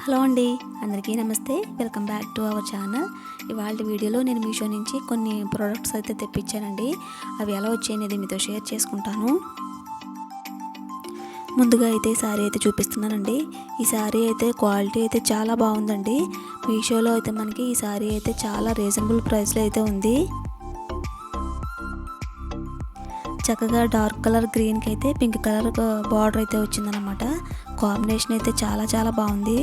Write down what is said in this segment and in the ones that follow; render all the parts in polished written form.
Hello అండి, అందరికీ నమస్తే. Welcome back to our channel. ఇవాళ వీడియోలో నేను మీషో నుంచి కొన్ని ప్రోడక్ట్స్ అయితే తెప్పించానండి. అవి ఎలా వచ్చాయనేది మీతో షేర్ చేసుకుంటాను. ముందుగా అయితే ఈ శారీ అయితే చూపిస్తున్నానండి. ఈ శారీ అయితే క్వాలిటీ అయితే చాలా బాగుందండి. మీషోలో అయితే మనకి ఈ శారీ అయితే చాలా రీజనబుల్ ప్రైస్లో అయితే ఉంది. చక్కగా డార్క్ కలర్ గ్రీన్కి అయితే పింక్ కలర్ బార్డర్ అయితే వచ్చిందనమాట. కాంబినేషన్ అయితే చాలా బాగుంది.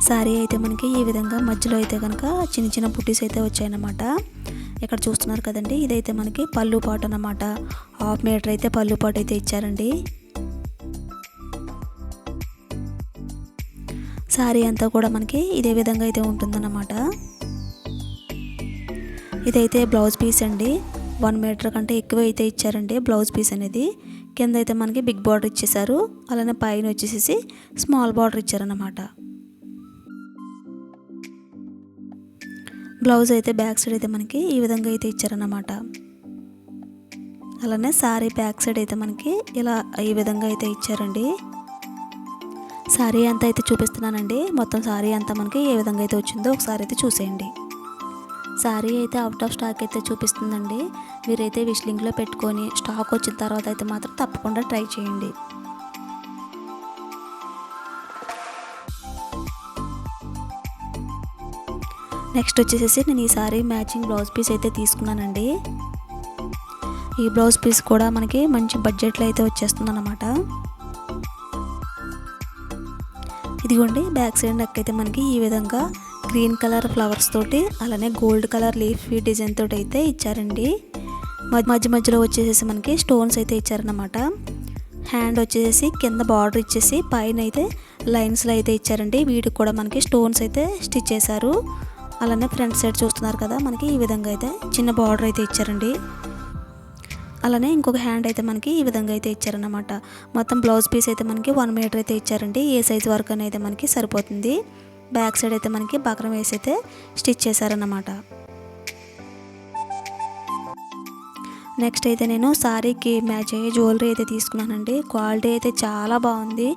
శారీ అయితే మనకి ఈ విధంగా మధ్యలో అయితే కనుక చిన్న బుట్టీస్ అయితే వచ్చాయన్నమాట. ఇక్కడ చూస్తున్నారు కదండి, ఇదైతే మనకి పళ్ళు పాటు అన్నమాట. 1/2 మీటర్ అయితే పళ్ళు పాటు అయితే ఇచ్చారండి. శారీ అంతా కూడా మనకి ఇదే విధంగా అయితే ఉంటుందన్నమాట. ఇదైతే బ్లౌజ్ పీస్ అండి. 1 మీటర్ కంటే ఎక్కువ అయితే ఇచ్చారండి బ్లౌజ్ పీస్ అనేది. కింద అయితే మనకి బిగ్ బార్డర్ ఇచ్చేసారు, అలానే పైన వచ్చేసి స్మాల్ బార్డర్ ఇచ్చారన్నమాట. బ్లౌజ్ అయితే బ్యాక్ సైడ్ అయితే మనకి ఈ విధంగా అయితే ఇచ్చారన్నమాట. అలానే శారీ బ్యాక్ సైడ్ అయితే మనకి ఇలా ఈ విధంగా అయితే ఇచ్చారండి. శారీ అంతా అయితే చూపిస్తున్నానండి. మొత్తం శారీ అంతా మనకి ఏ విధంగా అయితే వచ్చిందో ఒకసారి అయితే చూసేయండి. శారీ అయితే అవుట్ ఆఫ్ స్టాక్ అయితే చూపిస్తుందండి. మీరైతే విష్ లింక్లో పెట్టుకొని స్టాక్ వచ్చిన తర్వాత అయితే మాత్రం తప్పకుండా ట్రై చేయండి. నెక్స్ట్ వచ్చేసి నేను ఈ సారీ మ్యాచింగ్ బ్లౌజ్ పీస్ అయితే తీసుకున్నానండి. ఈ బ్లౌజ్ పీస్ కూడా మనకి మంచి బడ్జెట్లో అయితే వచ్చేస్తుంది అన్నమాట. ఇదిగోండి, బ్యాక్ సైడ్ నెక్ అయితే మనకి ఈ విధంగా గ్రీన్ కలర్ ఫ్లవర్స్ తోటి అలానే గోల్డ్ కలర్ లీఫ్ డిజైన్ తోటి అయితే ఇచ్చారండి. మధ్యలో వచ్చేసి మనకి స్టోన్స్ అయితే ఇచ్చారన్నమాట. హ్యాండ్ వచ్చేసి కింద బార్డర్ ఇచ్చేసి పైన అయితే లైన్స్లో అయితే ఇచ్చారండి. వీటికి కూడా మనకి స్టోన్స్ అయితే స్టిచ్ చేశారు. అలానే ఫ్రంట్ సైడ్ చూస్తున్నారు కదా, మనకి ఈ విధంగా అయితే చిన్న బార్డర్ అయితే ఇచ్చారండి. అలానే ఇంకొక హ్యాండ్ అయితే మనకి ఈ విధంగా అయితే ఇచ్చారన్నమాట. మొత్తం బ్లౌజ్ పీస్ అయితే మనకి 1 మీటర్ అయితే ఇచ్చారండి. ఏ సైజ్ వరకు అనేది మనకి సరిపోతుంది. బ్యాక్ సైడ్ అయితే మనకి బక్రం వేసి అయితే స్టిచ్ చేశారన్నమాట. నెక్స్ట్ అయితే నేను శారీకి మ్యాచ్ అయ్యే జ్యువెలరీ అయితే తీసుకున్నానండి. క్వాలిటీ అయితే చాలా బాగుంది.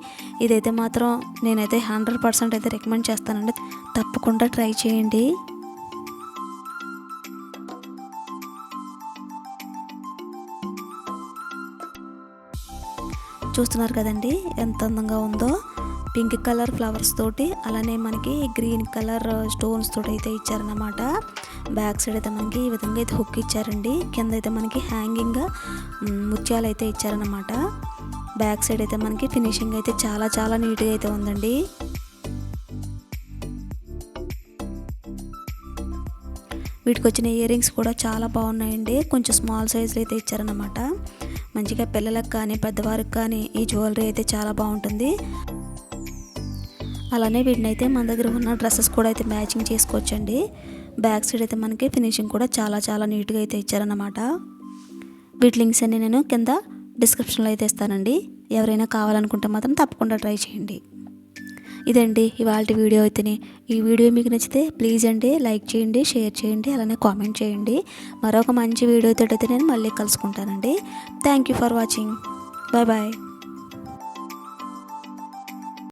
ఇదైతే మాత్రం నేనైతే 100% అయితే రికమెండ్ చేస్తానండి. తప్పకుండా ట్రై చేయండి. చూస్తున్నారు కదండి ఎంత అందంగా ఉందో. పింక్ కలర్ ఫ్లవర్స్ తోటి అలానే మనకి గ్రీన్ కలర్ స్టోన్స్ తోటి అయితే ఇచ్చారన్నమాట. బ్యాక్ సైడ్ అయితే మనకి ఈ విధంగా అయితే హుక్ ఇచ్చారండి. కింద అయితే మనకి హ్యాంగింగ్గా ముత్యాలు అయితే ఇచ్చారన్నమాట. బ్యాక్ సైడ్ అయితే మనకి ఫినిషింగ్ అయితే చాలా నీట్గా అయితే ఉందండి. వీటికి వచ్చిన ఇయర్ రింగ్స్ కూడా చాలా బాగున్నాయండి. కొంచెం స్మాల్ సైజులో అయితే ఇచ్చారన్నమాట. మంచిగా పిల్లలకు కానీ పెద్దవారికి కానీ ఈ జ్యువెలరీ అయితే చాలా బాగుంటుంది. అలానే వీటిని అయితే మన దగ్గర ఉన్న డ్రెస్సెస్ కూడా అయితే మ్యాచింగ్ చేసుకోవచ్చండి. బ్యాక్ సైడ్ అయితే మనకి ఫినిషింగ్ కూడా చాలా నీట్గా అయితే ఇచ్చారన్నమాట. వీటి లింక్స్ అన్ని నేను కింద డిస్క్రిప్షన్లో అయితే ఇస్తానండి. ఎవరైనా కావాలనుకుంటే మాత్రం తప్పకుండా ట్రై చేయండి. ఇదండి ఇవాళ వీడియో అయితేనే. ఈ వీడియో మీకు నచ్చితే ప్లీజ్ అండి లైక్ చేయండి, షేర్ చేయండి, అలానే కామెంట్ చేయండి. మరొక మంచి వీడియోతో అయితే నేను మళ్ళీ కలుసుకుంటానండి. Thank you for watching. Bye.